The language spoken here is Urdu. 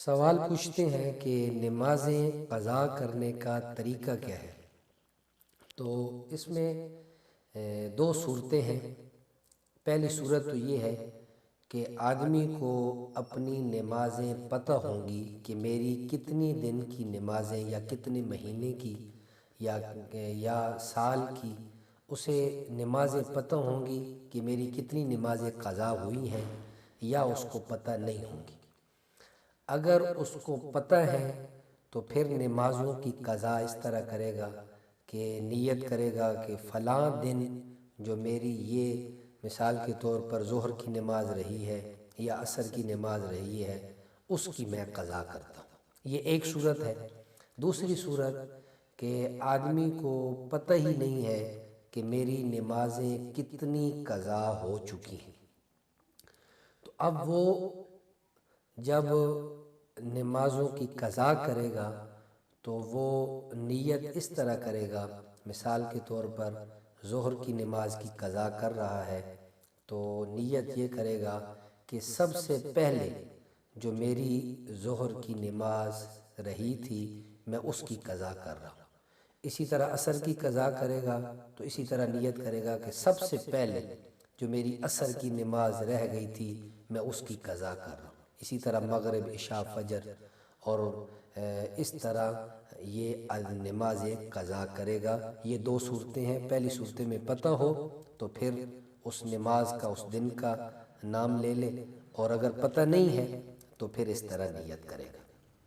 سوال پوچھتے ہیں کہ نمازیں قضا کرنے کا طریقہ کیا ہے؟ تو اس میں دو صورتیں ہیں۔ پہلی صورت تو یہ ہے کہ آدمی کو اپنی نمازیں پتہ ہوں گی کہ میری کتنی دن کی نمازیں یا کتنے مہینے کی یا سال کی، اسے نمازیں پتہ ہوں گی کہ میری کتنی نمازیں قضا ہوئی ہیں یا اس کو پتہ نہیں ہوں گی۔ اگر اس کو پتہ ہے تو پھر نمازوں کی قضا اس طرح کرے گا کہ نیت کرے گا کہ فلاں دن جو میری یہ مثال کے طور پر ظہر کی نماز رہی ہے یا عصر کی نماز رہی ہے، اس کی میں قضا کرتا ہوں۔ یہ ایک صورت ہے۔ دوسری صورت کہ آدمی کو پتہ ہی نہیں ہے کہ میری نمازیں کتنی قضا ہو چکی ہیں، تو اب وہ جب نمازوں کی قضا کرے گا تو وہ نیت اس طرح کرے گا، مثال کے طور پر ظہر کی نماز کی قضا کر رہا ہے تو نیت یہ کرے گا کہ سب سے پہلے جو میری ظہر کی نماز رہی تھی میں اس کی قضا کر رہا ہوں۔ اسی طرح عصر کی قضا کرے گا تو اسی طرح نیت کرے گا کہ سب سے پہلے جو میری عصر کی نماز رہ گئی تھی میں اس کی قضا کر رہا ہوں۔ اسی طرح مغرب، عشاء، فجر اور اس طرح یہ نمازیں قضا کرے گا۔ یہ دو صورتیں ہیں۔ پہلی صورت میں پتہ ہو تو پھر اس نماز کا اس دن کا نام لے لے، اور اگر پتہ نہیں ہے تو پھر اس طرح نیت کرے گا۔